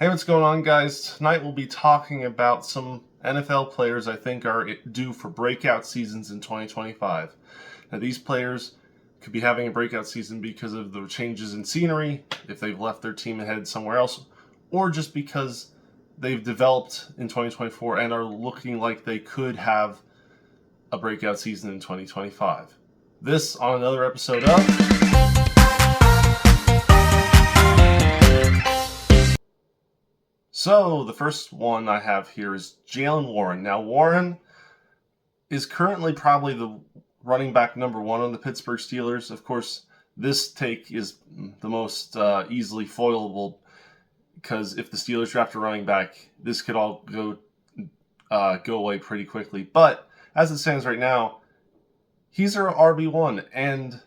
Hey, what's going on, guys? Tonight we'll be talking about some NFL players I think are due for breakout seasons in 2025. Now, these players could be having a breakout season because of the changes in scenery, if they've left their team and headed somewhere else, or just because they've developed in 2024 and are looking like they could have a breakout season in 2025. This on another episode of... So, the first one I have here is Jaylen Warren. Now, Warren is currently probably the running back number one on the Pittsburgh Steelers. Of course, this take is the most easily foilable because if the Steelers draft a running back, this could all go away pretty quickly. But as it stands right now, he's our RB1, and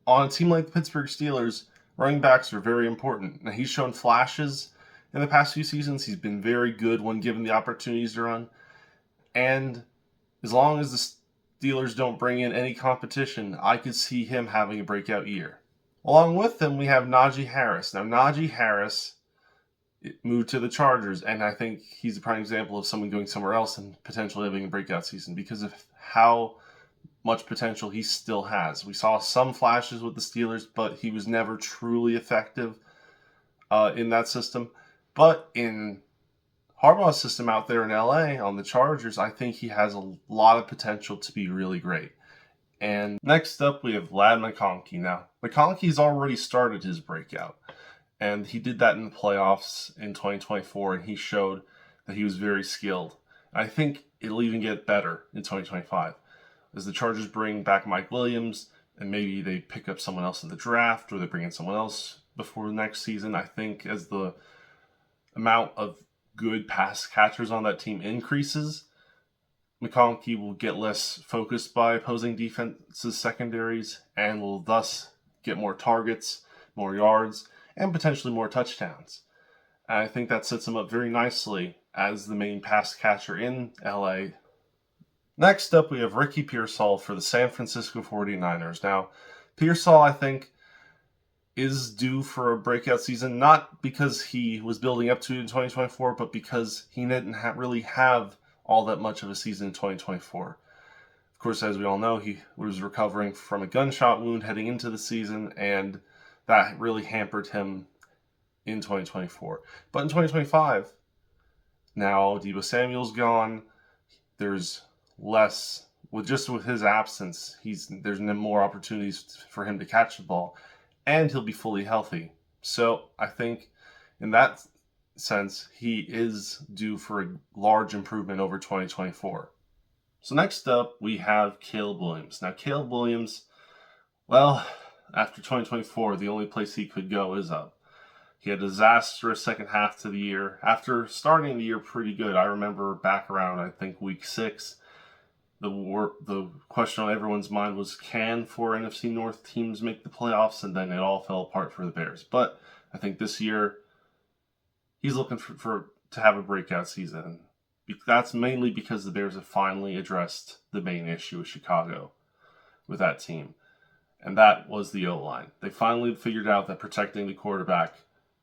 on a team like the Pittsburgh Steelers, running backs are very important. Now, he's shown flashes in the past few seasons. He's been very good when given the opportunities to run. And as long as the Steelers don't bring in any competition, I could see him having a breakout year. Along with him, we have Najee Harris. Now, Najee Harris moved to the Chargers, and I think he's a prime example of someone going somewhere else and potentially having a breakout season because of how much potential he still has. We saw some flashes with the Steelers, but he was never truly effective in that system. But in Harbaugh's system out there in LA on the Chargers, I think he has a lot of potential to be really great. And next up, we have Ladd McConkey. Now, McConkey's already started his breakout, and he did that in the playoffs in 2024, and he showed that he was very skilled. I think it'll even get better in 2025 as the Chargers bring back Mike Williams, and maybe they pick up someone else in the draft, or they bring in someone else before the next season. I think as the amount of good pass catchers on that team increases, McConkey will get less focused by opposing defenses' secondaries and will thus get more targets, more yards, and potentially more touchdowns. And I think that sets him up very nicely as the main pass catcher in LA. Next up, we have Ricky Pearsall for the San Francisco 49ers. Now, Pearsall, I think, is due for a breakout season, not because he was building up to it in 2024, but because he didn't really have all that much of a season in 2024. Of course, as we all know, he was recovering from a gunshot wound heading into the season, and that really hampered him in 2024. But in 2025, now Deebo Samuel's gone. There's less, with his absence, there's no more opportunities for him to catch the ball, and he'll be fully healthy. So I think in that sense, he is due for a large improvement over 2024. So next up, we have Caleb Williams. Now, Caleb Williams, well, after 2024, the only place he could go is up. He had a disastrous second half to the year. After starting the year pretty good, I remember back around, I think, week 6, the question on everyone's mind was, can 4 NFC North teams make the playoffs? And then it all fell apart for the Bears. But I think this year, he's looking to have a breakout season. That's mainly because the Bears have finally addressed the main issue with Chicago with that team. And that was the O-line. They finally figured out that protecting the quarterback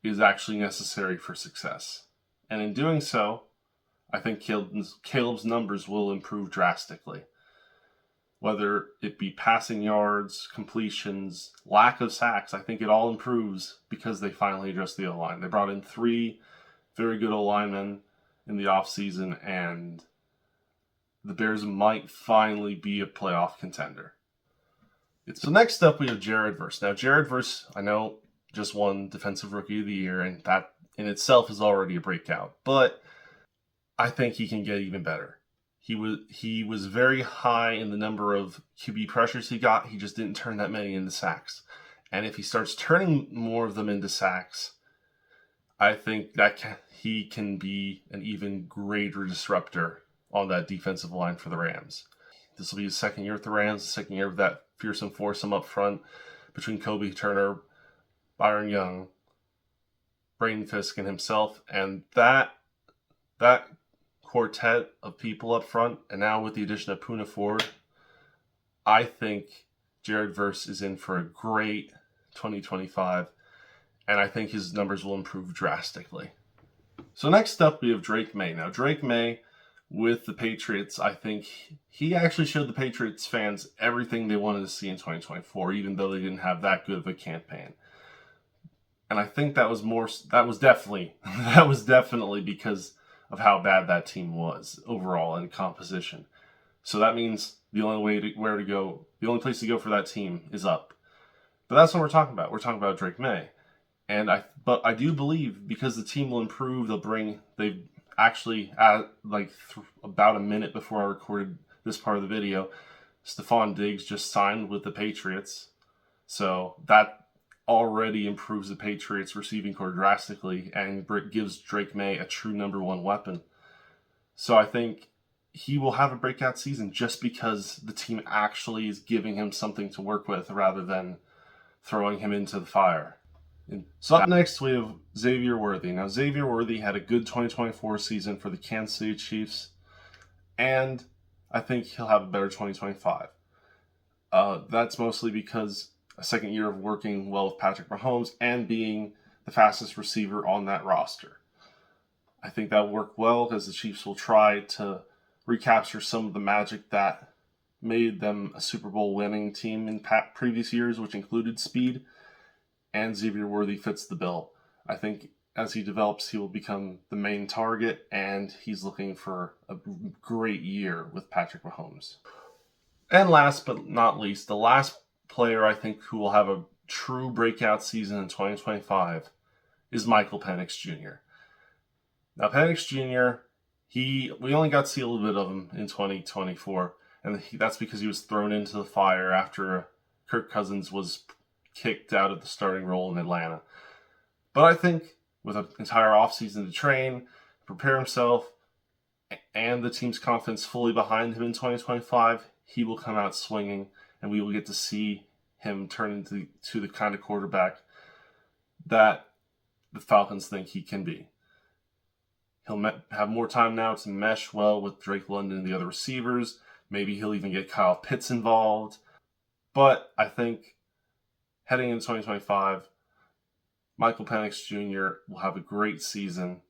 is actually necessary for success. And in doing so, I think Caleb's numbers will improve drastically. Whether it be passing yards, completions, lack of sacks, I think it all improves because they finally addressed the O-line. They brought in 3 very good O-linemen in the offseason, and the Bears might finally be a playoff contender. So next up, we have Jared Verse. Now, Jared Verse, I know, just won Defensive Rookie of the Year, and that in itself is already a breakout. But I think he can get even better. He was very high in the number of QB pressures he got. He just didn't turn that many into sacks. And if he starts turning more of them into sacks, I think that he can be an even greater disruptor on that defensive line for the Rams. This will be his second year with the Rams, the second year of that fearsome foursome up front between Kobe Turner, Byron Young, Braden Fisk, and himself. And that quartet of people up front, and now with the addition of Poona Ford, I think Jared Verse is in for a great 2025, and I think his numbers will improve drastically. So next up, we have Drake May. Now, Drake May with the Patriots, I think he actually showed the Patriots fans everything they wanted to see in 2024, even though they didn't have that good of a campaign. And I think that was definitely because of how bad that team was overall in composition. So that means the only place to go for that team is up. But that's what we're talking about. We're talking about Drake May. But I do believe because the team will improve, they've actually about a minute before I recorded this part of the video, Stephon Diggs just signed with the Patriots, so that already improves the Patriots receiving core drastically and gives Drake May a true number one weapon. So I think he will have a breakout season just because the team actually is giving him something to work with rather than throwing him into the fire. So up next, we have Xavier Worthy. Now, Xavier Worthy had a good 2024 season for the Kansas City Chiefs, and I think he'll have a better 2025. That's mostly because a second year of working well with Patrick Mahomes and being the fastest receiver on that roster. I think that will work well because the Chiefs will try to recapture some of the magic that made them a Super Bowl winning team in previous years, which included speed. And Xavier Worthy fits the bill. I think as he develops, he will become the main target, and he's looking for a great year with Patrick Mahomes. And last but not least, the last player I think who will have a true breakout season in 2025 is Michael Penix Jr. Now, Penix Jr., we only got to see a little bit of him in 2024, and that's because he was thrown into the fire after Kirk Cousins was kicked out of the starting role in Atlanta. But I think with an entire offseason to train, prepare himself, and the team's confidence fully behind him in 2025, he will come out swinging, and we will get to see him turn into the kind of quarterback that the Falcons think he can be. He'll have more time now to mesh well with Drake London and the other receivers. Maybe he'll even get Kyle Pitts involved. But I think heading into 2025, Michael Penix Jr. will have a great season,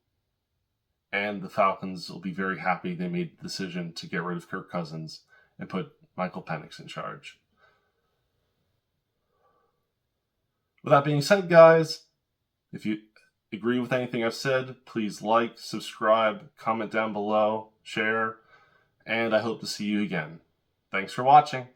and the Falcons will be very happy they made the decision to get rid of Kirk Cousins and put Michael Penix in charge. With that being said, guys, if you agree with anything I've said, please like, subscribe, comment down below, share, and I hope to see you again. Thanks for watching.